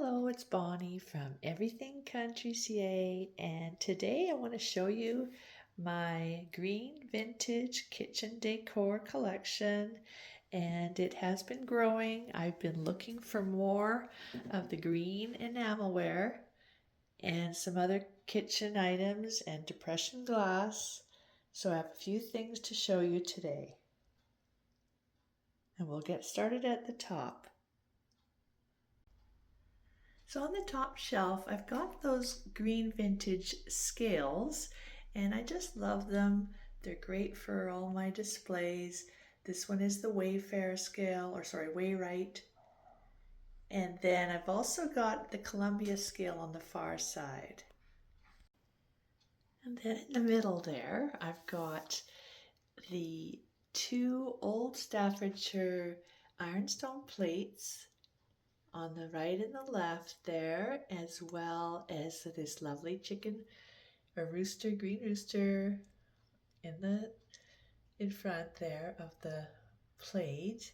Hello, it's Bonnie from Everything Country CA, and today I want to show you my Green Vintage Kitchen Decor collection, and it has been growing. I've been looking for more of the green enamelware and some other kitchen items and depression glass, so I have a few things to show you today. And we'll get started at the top. So on the top shelf, I've got those Green Vintage scales, and I just love them. They're great for all my displays. This one is the Wayfair scale, Wayrite. And then I've also got the Columbia scale on the far side. And then in the middle there, I've got the two old Staffordshire Ironstone plates on the right and the left there, as well as this lovely green rooster in front there of the plate.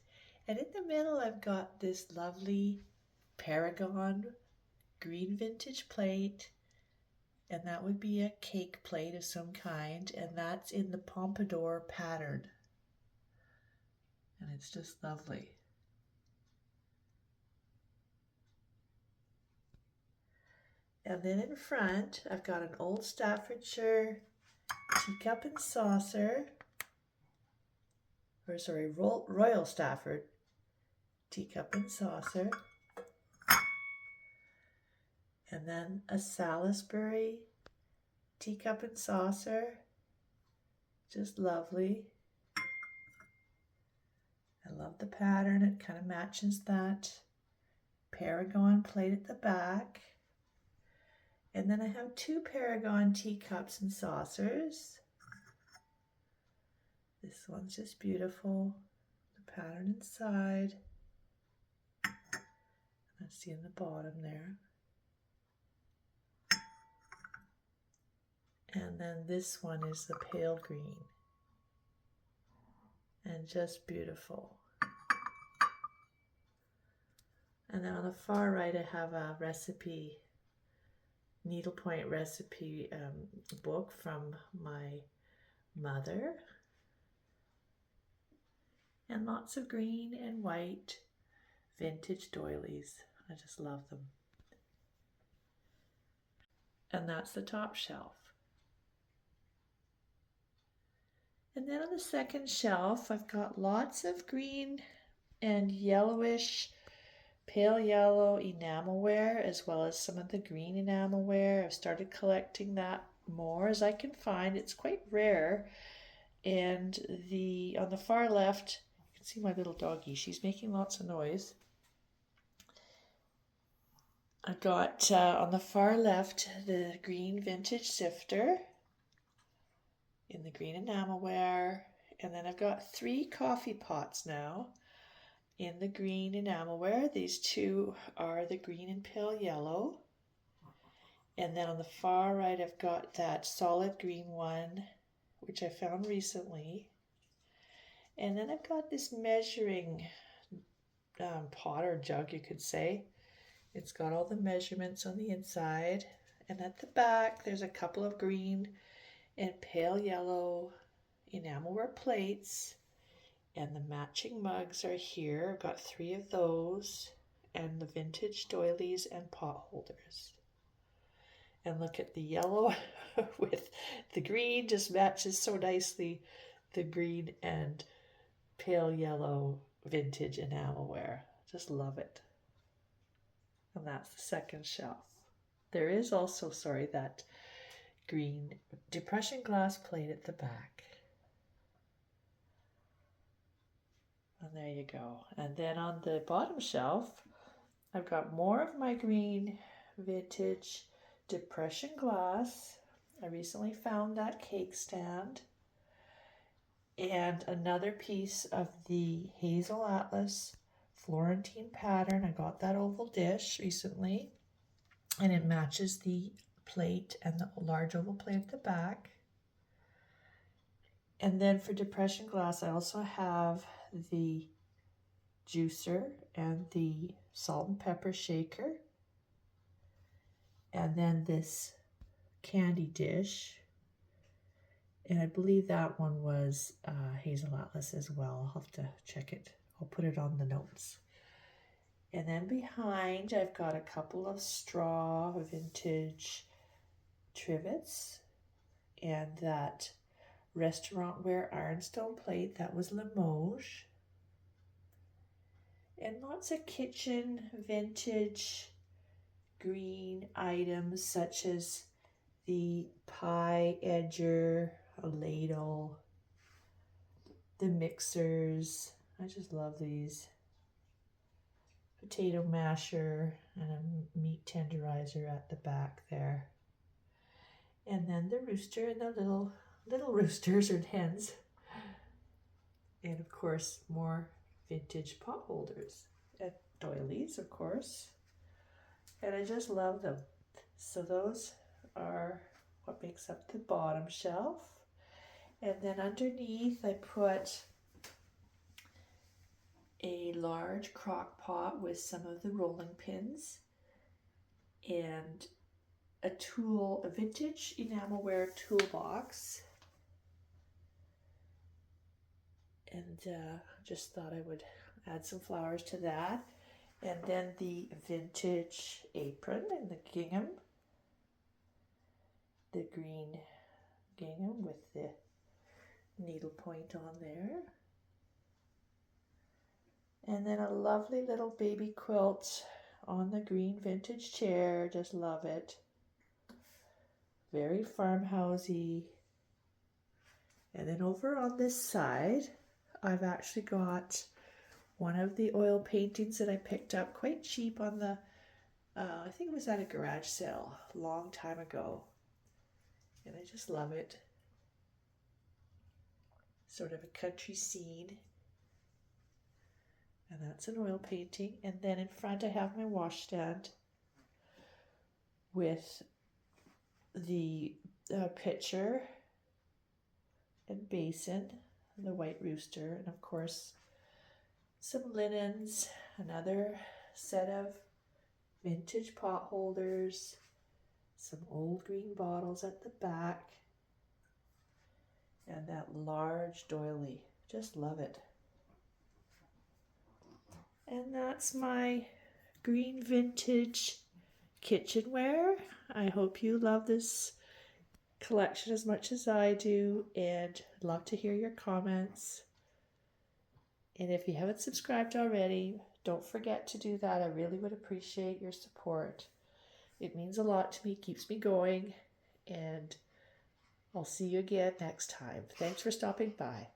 And in the middle I've got this lovely paragon green vintage plate, and that would be a cake plate of some kind, and that's in the pompadour pattern, and it's just lovely. And then in front, I've got an old Staffordshire teacup and saucer, Royal Stafford teacup and saucer. And then a Salisbury teacup and saucer, just lovely. I love the pattern, it kind of matches that paragon plate at the back. And then I have two paragon teacups and saucers. This one's just beautiful. The pattern inside. Let's see in the bottom there. And then this one is the pale green. And just beautiful. And then on the far right I have a needlepoint recipe book from my mother, and lots of green and white vintage doilies. I just love them. And that's the top shelf. And then on the second shelf I've got lots of green and yellowish, pale yellow enamelware, as well as some of the green enamelware. I've started collecting that more as I can find. It's quite rare. And on the far left, you can see my little doggie. She's making lots of noise. I've got on the far left the green vintage sifter in the green enamelware. And then I've got 3 coffee pots now in the green enamelware. These two are the green and pale yellow. And then on the far right, I've got that solid green one, which I found recently. And then I've got this measuring pot or jug, you could say. It's got all the measurements on the inside. And at the back, there's a couple of green and pale yellow enamelware plates. And the matching mugs are here. I've got 3 of those, and the vintage doilies and potholders. And look at the yellow with the green, just matches so nicely the green and pale yellow vintage enamelware. Just love it. And that's the second shelf. There is also, that green depression glass plate at the back. And there you go. And then on the bottom shelf, I've got more of my green vintage depression glass. I recently found that cake stand. And another piece of the Hazel Atlas Florentine pattern. I got that oval dish recently, and it matches the plate and the large oval plate at the back. And then for depression glass, I also have the juicer and the salt and pepper shaker. And then this candy dish. And I believe that one was Hazel Atlas as well. I'll have to check it. I'll put it on the notes. And then behind, I've got a couple of straw vintage trivets and that restaurantware Ironstone plate that was Limoges. And lots of kitchen vintage green items such as the pie edger, a ladle, the mixers. I just love these. Potato masher and a meat tenderizer at the back there. And then the rooster and the little roosters or hens. And of course, more vintage potholders and doilies, of course. And I just love them. So those are what makes up the bottom shelf. And then underneath I put a large crock pot with some of the rolling pins and a vintage enamelware toolbox. And just thought I would add some flowers to that. And then the vintage apron and the gingham. The green gingham with the needlepoint on there. And then a lovely little baby quilt on the green vintage chair. Just love it. Very farmhousey. And then over on this side, I've actually got one of the oil paintings that I picked up quite cheap on the, I think it was at a garage sale a long time ago. And I just love it. Sort of a country scene. And that's an oil painting. And then in front I have my washstand with the pitcher and basin, the white rooster, and of course some linens, another set of vintage pot holders, some old green bottles at the back, and that large doily. Just love it. And that's my green vintage kitchenware. I hope you love this collection as much as I do, and I'd love to hear your comments. And if you haven't subscribed already, don't forget to do that. I really would appreciate your support. It means a lot to me, keeps me going, and I'll see you again next time. Thanks for stopping by.